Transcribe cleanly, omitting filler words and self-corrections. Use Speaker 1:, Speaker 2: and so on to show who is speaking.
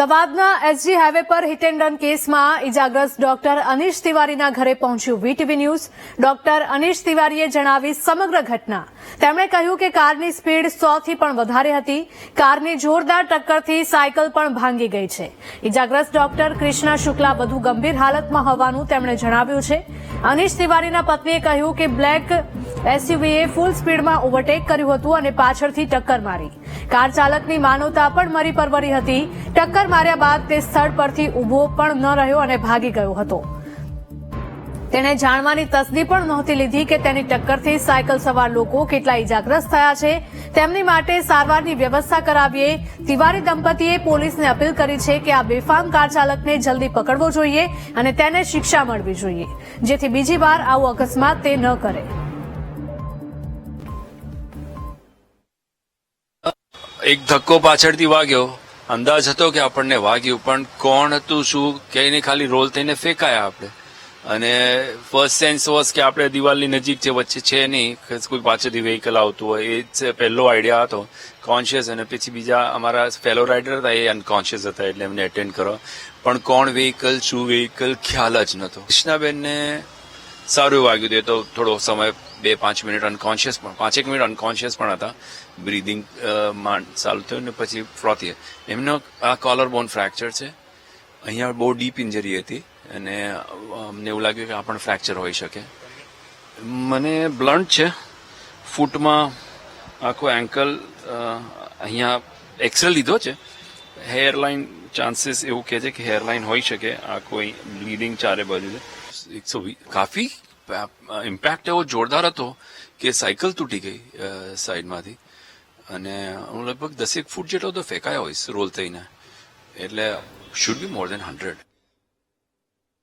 Speaker 1: અમદાવાદના SG highway પર hit and run કેસમાં ઇજાગ્રસ્ત ડોક્ટર અનીશ તિવારીના ઘરે પહોંચ્યું વીટીવી ન્યૂઝ। ડોક્ટર અનીશ તિવારીએ જણાવી સમગ્ર ઘટના। તેમણે કહ્યું કે કારની સ્પીડ 100 થી પણ વધારે હતી। કારની જોરદાર ટક્કરથી સાયકલ પણ ભાંગી ગઈ છે। ઇજાગ્રસ્ત ડોક્ટર કૃષ્ણા શુક્લા વધુ ગંભીર હાલતમાં હોવાનું તેમણે જણાવ્યું છે। અનીશ તિવારીના પત્નીએ કહ્યું કે બ્લેક એસયુવીએ ફૂલ સ્પીડમાં ઓવરટેક કર્યું હતું અને પાછળથી ટક્કર મારી। કાર ચાલકની માનવતા પણ મરી પરવરી હતી। ટક્કર માર્યા બાદ તે સ્થળ પરથી ઊભો પણ ન રહ્યો અને ભાગી ગયો હતો। તેણે જાણવાની તસદી પણ નહોતી લીધી કે તેની ટક્કરથી સાયકલ સવાર લોકો કેટલા ઇજાગ્રસ્ત થયા છે। તેમની માટે સારવારની વ્યવસ્થા કરાવીએ। તિવારી દંપતીએ પોલીસને અપીલ કરી છે કે આ બેફામ કાર ચાલકને જલ્દી પકડવો જોઈએ અને તેને શિક્ષા મળવી જોઈએ, જેથી બીજી વાર આવો અકસ્માત તે ન કરે।
Speaker 2: એક ધક્કો પાછળથી વાગ્યો, અંદાજ હતો કે આપણને વાગ્યું, પણ કોણ હતું શું કે નહીં, ખાલી રોલ થઈને ફેંકાયા આપણે। અને ફર્સ્ટ સેન્સ વોઝ કે આપણે દિવાલની નજીક છે, વચ્ચે છે નહીં, કોઈ પાછળથી વ્હીકલ આવતું હોય, એ જ પહેલો આઈડિયા હતો કોન્શિયસ। અને પછી બીજા અમારા ફેલો રાઇડર હતા, એ અનકોન્શિયસ હતા, એટલે એમને એટેન્ડ કરો, પણ કોણ વ્હીકલ શું વ્હીકલ ખ્યાલ જ નહોતો। કૃષ્ણાબેનને સારું વાગ્યું હતું, તો થોડો સમય 2-5 મિનિટ અનકોન્શિયસ પણ 5-1 મિનિટ અનકોન્શિયસ પણ હતા। બ્રીધિંગ ચાલુ થયું ને પછી ફ્રોથી એમનો આ કોલર બોન ફ્રેક્ચર છે, અહીંયા બહુ ડીપ ઇન્જરી હતી અને અમને એવું લાગ્યું કે આ પણ ફ્રેક્ચર હોઈ શકે। મને બ્લન્ટ છે ફૂટમાં, આખો એન્કલ, અહીંયા એક્સરે લીધો છે, હેરલાઇન ચાન્સીસ એવું કહે છે કે હેરલાઇન હોઈ શકે। આ કોઈ બ્લીડિંગ ચારે બાજુ છે। કાફી ઇમ્પેક્ટ એવો જોરદાર હતો કે સાયકલ તૂટી ગઈ સાઈડમાંથી, અને હું લગભગ 10 ફૂટ જેટલો તો ફેંકાયો હોઈશ રોલ થઈને, એટલે શુડ બી મોર દેન 100।